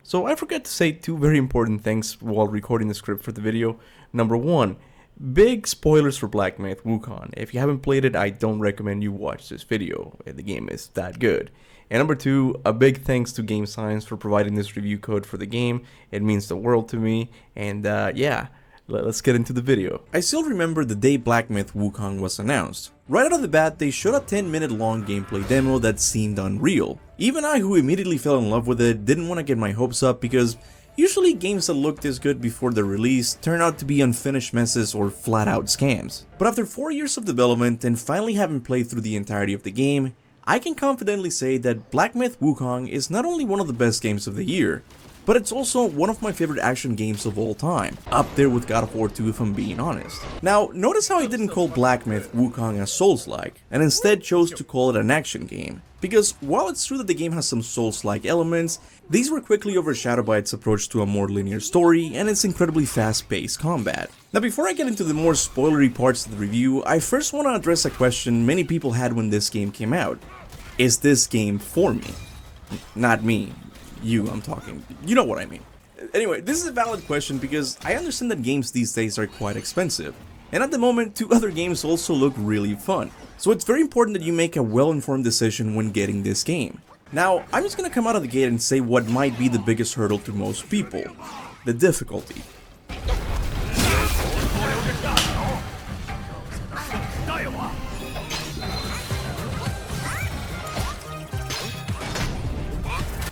So I forgot to say two very important things while recording the script for the video. Number one, big spoilers for Black Myth Wukong. If you haven't played it, I don't recommend you watch this video. The game is that good. And number two, a big thanks to Game Science for providing this review code for the game. It means the world to me. And yeah, let's get into the video. I still remember the day Black Myth Wukong was announced. Right out of the bat, they showed a 10-minute long gameplay demo that seemed unreal. Even I, who immediately fell in love with it, didn't want to get my hopes up because usually games that look this good before their release turn out to be unfinished messes or flat out scams. But after 4 years of development and finally having played through the entirety of the game, I can confidently say that Black Myth Wukong is not only one of the best games of the year, but it's also one of my favorite action games of all time, up there with God of War 2 if I'm being honest. Now, notice how I didn't call Black Myth Wukong a Souls-like, and instead chose to call it an action game. Because while it's true that the game has some Souls-like elements, these were quickly overshadowed by its approach to a more linear story and its incredibly fast-paced combat. Now, before I get into the more spoilery parts of the review, I first want to address a question many people had when this game came out. Is this game for me? Not me. You, I'm talking. You know what I mean. Anyway, this is a valid question because I understand that games these days are quite expensive. And at the moment, two other games also look really fun. So it's very important that you make a well-informed decision when getting this game. Now, I'm just gonna come out of the gate and say what might be the biggest hurdle to most people. The difficulty.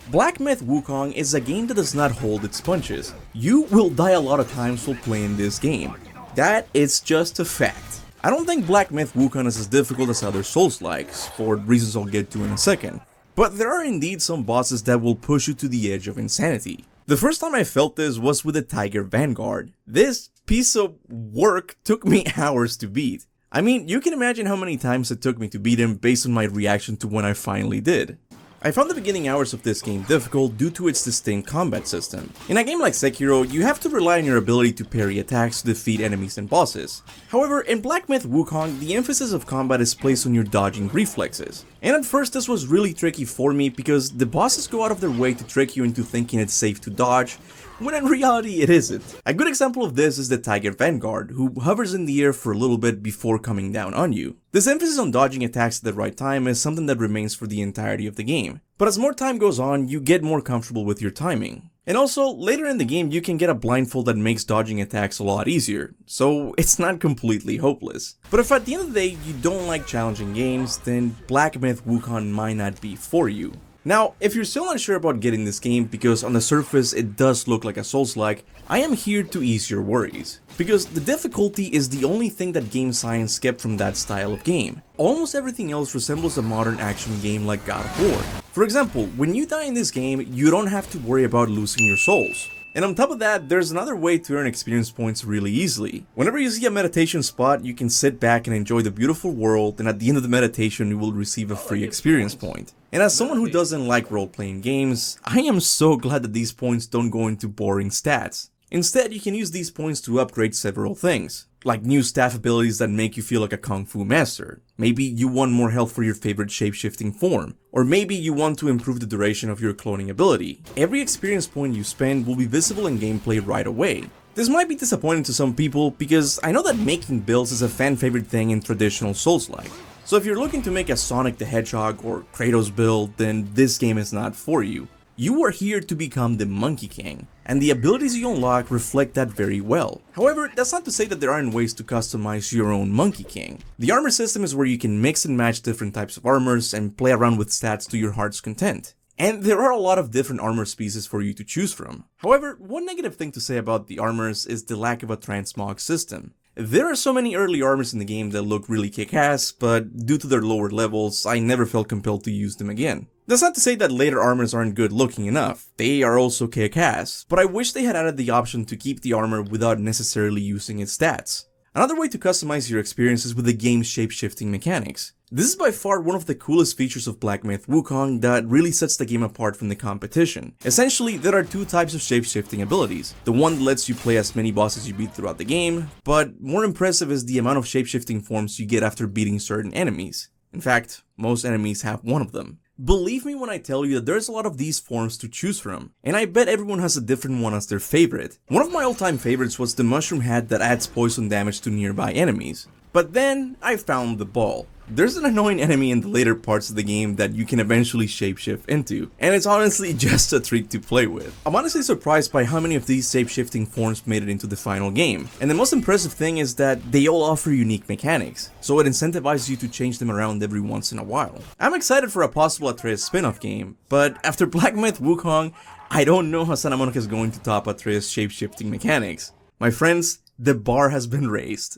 Black Myth Wukong is a game that does not hold its punches. You will die a lot of times while playing this game. That is just a fact. I don't think Black Myth Wukong is as difficult as other Souls-likes, for reasons I'll get to in a second. But there are indeed some bosses that will push you to the edge of insanity. The first time I felt this was with the Tiger Vanguard. This piece of work took me hours to beat. I mean, you can imagine how many times it took me to beat him based on my reaction to when I finally did. I found the beginning hours of this game difficult due to its distinct combat system. In a game like Sekiro, you have to rely on your ability to parry attacks to defeat enemies and bosses. However, in Black Myth Wukong, the emphasis of combat is placed on your dodging reflexes. And at first this was really tricky for me because the bosses go out of their way to trick you into thinking it's safe to dodge, when in reality it isn't. A good example of this is the Tiger Vanguard, who hovers in the air for a little bit before coming down on you. This emphasis on dodging attacks at the right time is something that remains for the entirety of the game. But as more time goes on, you get more comfortable with your timing. And also, later in the game you can get a blindfold that makes dodging attacks a lot easier, so it's not completely hopeless. But if at the end of the day you don't like challenging games, then Black Myth Wukong might not be for you. Now, if you're still unsure about getting this game because on the surface it does look like a Souls-like, I am here to ease your worries. Because the difficulty is the only thing that Game Science kept from that style of game. Almost everything else resembles a modern action game like God of War. For example, when you die in this game, you don't have to worry about losing your souls. And on top of that, there's another way to earn experience points really easily. Whenever you see a meditation spot, you can sit back and enjoy the beautiful world, and at the end of the meditation you will receive a free experience point. And as someone who doesn't like role-playing games, I am so glad that these points don't go into boring stats. Instead, you can use these points to upgrade several things, like new staff abilities that make you feel like a kung fu master. Maybe you want more health for your favorite shape-shifting form, or maybe you want to improve the duration of your cloning ability. Every experience point you spend will be visible in gameplay right away. This might be disappointing to some people because I know that making builds is a fan favorite thing in traditional Souls-like. So if you're looking to make a Sonic the Hedgehog or Kratos build, then this game is not for you. You are here to become the Monkey King, and the abilities you unlock reflect that very well. However, that's not to say that there aren't ways to customize your own Monkey King. The armor system is where you can mix and match different types of armors and play around with stats to your heart's content. And there are a lot of different armor species for you to choose from. However, one negative thing to say about the armors is the lack of a transmog system. There are so many early armors in the game that look really kick-ass, but due to their lower levels, I never felt compelled to use them again. That's not to say that later armors aren't good looking enough, they are also kick-ass, but I wish they had added the option to keep the armor without necessarily using its stats. Another way to customize your experience is with the game's shape-shifting mechanics. This is by far one of the coolest features of Black Myth Wukong that really sets the game apart from the competition. Essentially, there are two types of shape-shifting abilities. The one that lets you play as many bosses you beat throughout the game, but more impressive is the amount of shape-shifting forms you get after beating certain enemies. In fact, most enemies have one of them. Believe me when I tell you that there's a lot of these forms to choose from, and I bet everyone has a different one as their favorite. One of my all-time favorites was the mushroom head that adds poison damage to nearby enemies. But then, I found the ball. There's an annoying enemy in the later parts of the game that you can eventually shapeshift into, and it's honestly just a treat to play with. I'm honestly surprised by how many of these shapeshifting forms made it into the final game, and the most impressive thing is that they all offer unique mechanics, so it incentivizes you to change them around every once in a while. I'm excited for a possible Atreus spin-off game, but after Black Myth Wukong, I don't know how Santa Monica is going to top Atreus' shapeshifting mechanics. My friends, the bar has been raised.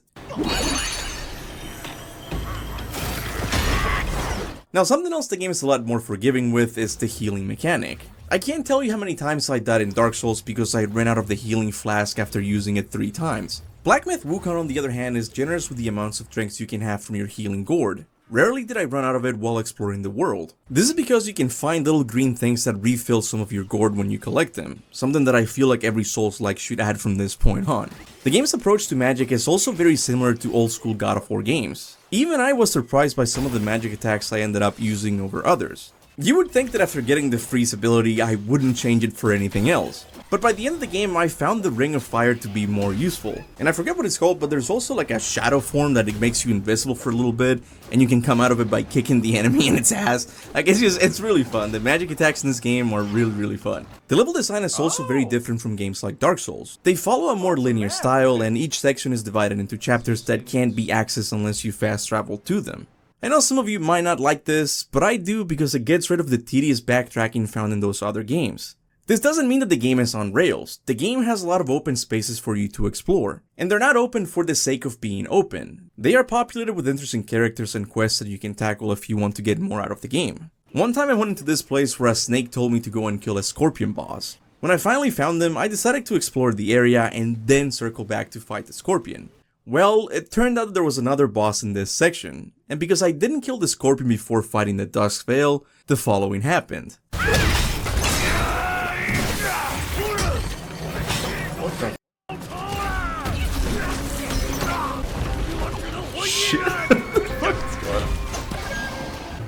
Now, something else the game is a lot more forgiving with is the healing mechanic. I can't tell you how many times I died in Dark Souls because I ran out of the healing flask after using it 3 times. Black Myth Wukong, on the other hand, is generous with the amounts of drinks you can have from your healing gourd. Rarely did I run out of it while exploring the world. This is because you can find little green things that refill some of your gourd when you collect them, something that I feel like every Souls-like should add from this point on. The game's approach to magic is also very similar to old school God of War games. Even I was surprised by some of the magic attacks I ended up using over others. You would think that after getting the freeze ability, I wouldn't change it for anything else. But by the end of the game, I found the Ring of Fire to be more useful. And I forget what it's called, but there's also like a shadow form that it makes you invisible for a little bit, and you can come out of it by kicking the enemy in its ass. Like, it's really fun. The magic attacks in this game are really fun. The level design is also very different from games like Dark Souls. They follow a more linear style, and each section is divided into chapters that can't be accessed unless you fast travel to them. I know some of you might not like this, but I do because it gets rid of the tedious backtracking found in those other games. This doesn't mean that the game is on rails. The game has a lot of open spaces for you to explore, and they're not open for the sake of being open. They are populated with interesting characters and quests that you can tackle if you want to get more out of the game. One time I went into this place where a snake told me to go and kill a scorpion boss. When I finally found them, I decided to explore the area and then circle back to fight the scorpion. Well, it turned out that there was another boss in this section, and because I didn't kill the scorpion before fighting the Dusk Vale, the following happened. Shit.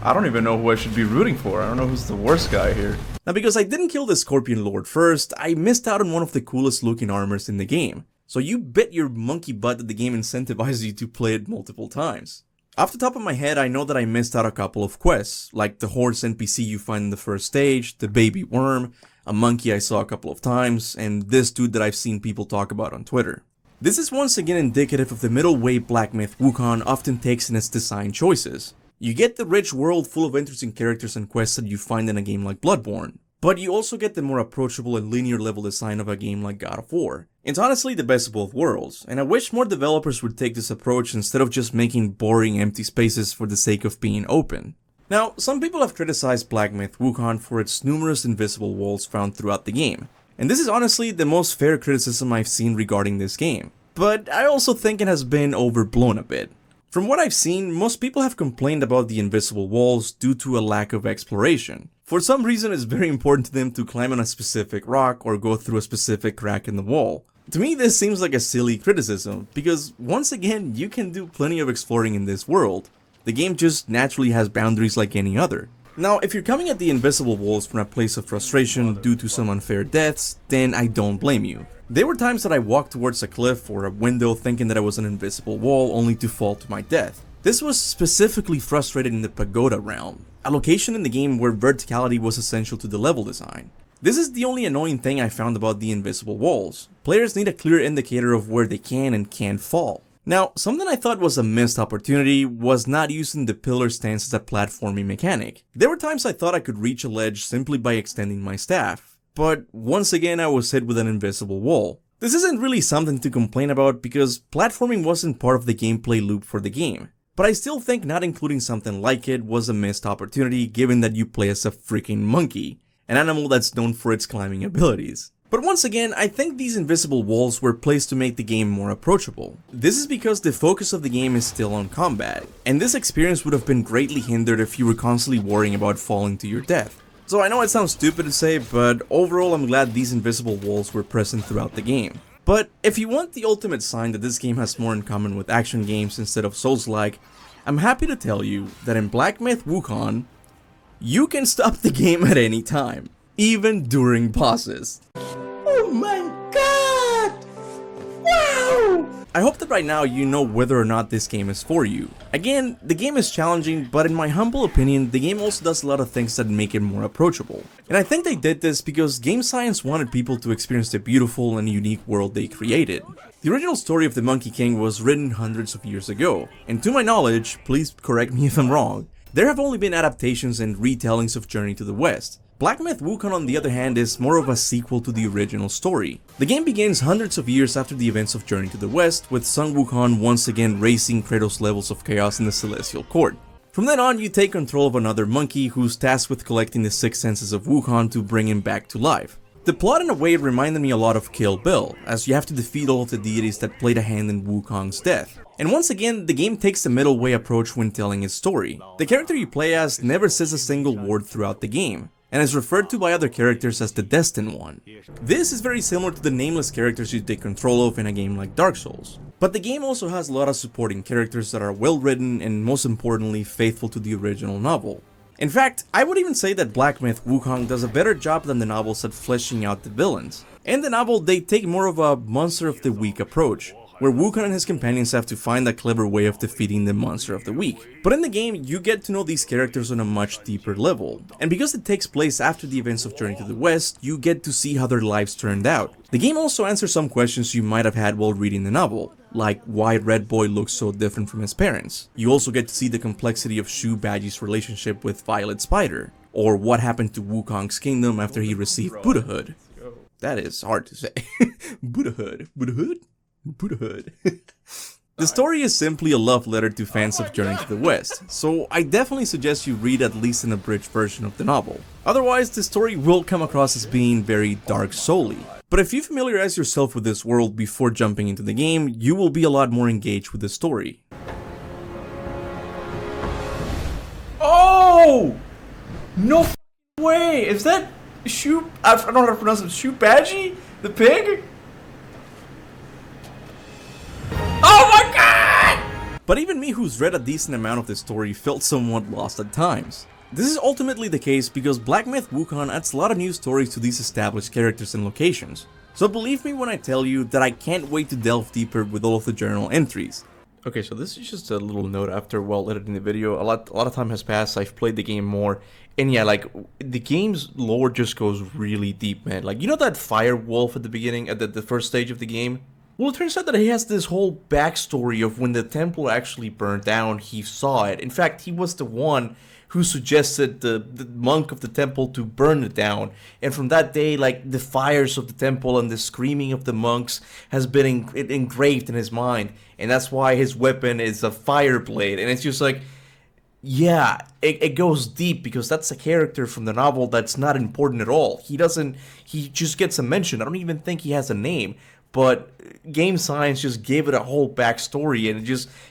I don't even know who I should be rooting for. I don't know who's the worst guy here. Now, because I didn't kill the Scorpion Lord first, I missed out on one of the coolest looking armors in the game. So you bet your monkey butt that the game incentivizes you to play it multiple times. Off the top of my head, I know that I missed out a couple of quests, like the horse NPC you find in the first stage, the baby worm, a monkey I saw a couple of times, and this dude that I've seen people talk about on Twitter. This is once again indicative of the middle way Black Myth Wukong often takes in its design choices. You get the rich world full of interesting characters and quests that you find in a game like Bloodborne, but you also get the more approachable and linear level design of a game like God of War. It's honestly the best of both worlds, and I wish more developers would take this approach instead of just making boring empty spaces for the sake of being open. Now, some people have criticized Black Myth Wukong for its numerous invisible walls found throughout the game, and this is honestly the most fair criticism I've seen regarding this game. But I also think it has been overblown a bit. From what I've seen, most people have complained about the invisible walls due to a lack of exploration. For some reason, it's very important to them to climb on a specific rock or go through a specific crack in the wall. To me, this seems like a silly criticism, because once again, you can do plenty of exploring in this world. The game just naturally has boundaries like any other. Now, if you're coming at the invisible walls from a place of frustration due to some unfair deaths, then I don't blame you. There were times that I walked towards a cliff or a window thinking that I was an invisible wall only to fall to my death. This was specifically frustrated in the Pagoda realm, a location in the game where verticality was essential to the level design. This is the only annoying thing I found about the invisible walls. Players need a clear indicator of where they can and can't fall. Now, something I thought was a missed opportunity was not using the pillar stance as a platforming mechanic. There were times I thought I could reach a ledge simply by extending my staff, but once again I was hit with an invisible wall. This isn't really something to complain about because platforming wasn't part of the gameplay loop for the game, but I still think not including something like it was a missed opportunity given that you play as a freaking monkey, an animal that's known for its climbing abilities. But once again, I think these invisible walls were placed to make the game more approachable. This is because the focus of the game is still on combat, and this experience would have been greatly hindered if you were constantly worrying about falling to your death. So I know it sounds stupid to say, but overall I'm glad these invisible walls were present throughout the game. But if you want the ultimate sign that this game has more in common with action games instead of Souls-like, I'm happy to tell you that in Black Myth Wukong, You can stop the game at any time, even during bosses. Oh my god! Wow! I hope that right now you know whether or not this game is for you. Again, the game is challenging, but in my humble opinion, the game also does a lot of things that make it more approachable. And I think they did this because Game Science wanted people to experience the beautiful and unique world they created. The original story of the Monkey King was written hundreds of years ago, and to my knowledge, please correct me if I'm wrong, there have only been adaptations and retellings of Journey to the West. Black Myth Wukong, on the other hand, is more of a sequel to the original story. The game begins hundreds of years after the events of Journey to the West, with Sun Wukong once again raising Kratos' levels of chaos in the Celestial Court. From then on, you take control of another monkey who's tasked with collecting the 6 senses of Wukong to bring him back to life. The plot in a way reminded me a lot of Kill Bill, as you have to defeat all of the deities that played a hand in Wukong's death. And once again, the game takes the middle way approach when telling its story. The character you play as never says a single word throughout the game, and is referred to by other characters as the Destined One. This is very similar to the nameless characters you take control of in a game like Dark Souls. But the game also has a lot of supporting characters that are well written and, most importantly, faithful to the original novel. In fact, I would even say that Black Myth Wukong does a better job than the novels at fleshing out the villains. In the novel, they take more of a monster of the week approach, where Wukong and his companions have to find a clever way of defeating the monster of the week. But in the game, you get to know these characters on a much deeper level, and because it takes place after the events of Journey to the West, you get to see how their lives turned out. The game also answers some questions you might have had while reading the novel, like why Red Boy looks so different from his parents. You also get to see the complexity of Shu Badgie's relationship with Violet Spider, or what happened to Wukong's kingdom after he received Buddhahood. That is hard to say. Buddhahood. Buddhahood? Buddhahood. The story is simply a love letter to fans of Journey to the West, so I definitely suggest you read at least an abridged version of the novel. Otherwise, the story will come across as being very Dark Souls-y. But if you familiarize yourself with this world before jumping into the game, you will be a lot more engaged with the story. Oh! No way! Is that Shu? I don't know how to pronounce it. Shu Badgie? The pig? Oh my god! But even me, who's read a decent amount of this story, felt somewhat lost at times. This is ultimately the case because Black Myth Wukong adds a lot of new stories to these established characters and locations. So believe me when I tell you that I can't wait to delve deeper with all of the journal entries. Okay, so this is just a little note after while editing the video. A lot of time has passed. I've played the game more, and yeah, like the game's lore just goes really deep, man. Like, you know that fire wolf at the beginning, at the first stage of the game? Well, it turns out that he has this whole backstory of when the temple actually burned down. He saw it. In fact, he was the one who suggested the monk of the temple to burn it down. And from that day, like, the fires of the temple and the screaming of the monks has been engraved in his mind. And that's why his weapon is a fire blade. And it's just like, yeah, it goes deep because that's a character from the novel that's not important at all. He just gets a mention. I don't even think he has a name. But Game Science just gave it a whole backstory, and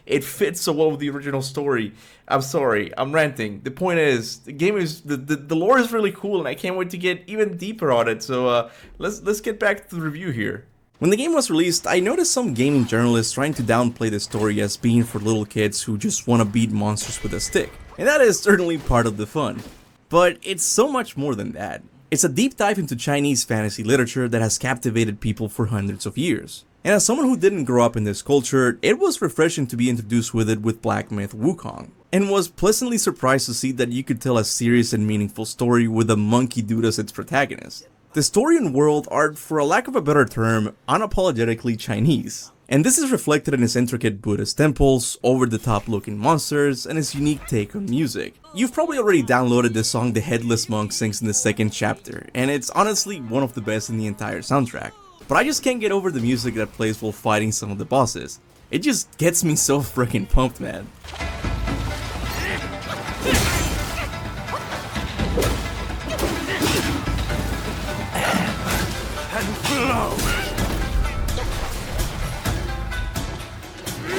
it fits so well with the original story. I'm sorry, I'm ranting. The point is, the game is the lore is really cool, and I can't wait to get even deeper on it. So let's get back to the review here. When the game was released, I noticed some gaming journalists trying to downplay the story as being for little kids who just want to beat monsters with a stick. And that is certainly part of the fun. But it's so much more than that. It's a deep dive into Chinese fantasy literature that has captivated people for hundreds of years. And as someone who didn't grow up in this culture, it was refreshing to be introduced with it with Black Myth Wukong, and was pleasantly surprised to see that you could tell a serious and meaningful story with a monkey dude as its protagonist. The story and world are, for a lack of a better term, unapologetically Chinese. And this is reflected in its intricate Buddhist temples, over-the-top looking monsters, and its unique take on music. You've probably already downloaded the song the Headless Monk sings in the second chapter, and it's honestly one of the best in the entire soundtrack. But I just can't get over the music that plays while fighting some of the bosses. It just gets me so freaking pumped, man.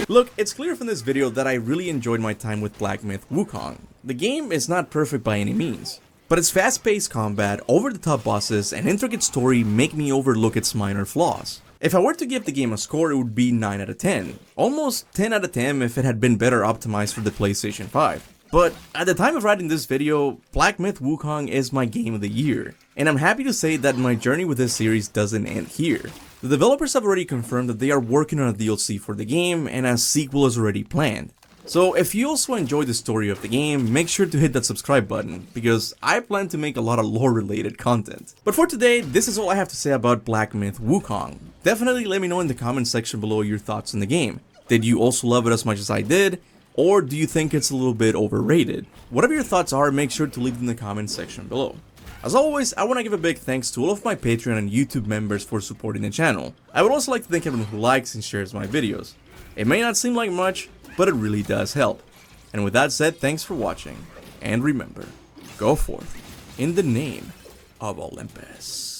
Look, it's clear from this video that I really enjoyed my time with Black Myth Wukong. The game is not perfect by any means, but its fast-paced combat, over-the-top bosses, and intricate story make me overlook its minor flaws. If I were to give the game a score, it would be 9 out of 10. Almost 10 out of 10 if it had been better optimized for the PlayStation 5. But at the time of writing this video, Black Myth Wukong is my game of the year, and I'm happy to say that my journey with this series doesn't end here. The developers have already confirmed that they are working on a DLC for the game, and a sequel is already planned. So if you also enjoy the story of the game, make sure to hit that subscribe button, because I plan to make a lot of lore related content. But for today, this is all I have to say about Black Myth Wukong. Definitely let me know in the comment section below your thoughts on the game. Did you also love it as much as I did? Or do you think it's a little bit overrated? Whatever your thoughts are, make sure to leave them in the comment section below. As always, I want to give a big thanks to all of my Patreon and YouTube members for supporting the channel. I would also like to thank everyone who likes and shares my videos. It may not seem like much, but it really does help. And with that said, thanks for watching, and remember, go forth in the name of Olympus.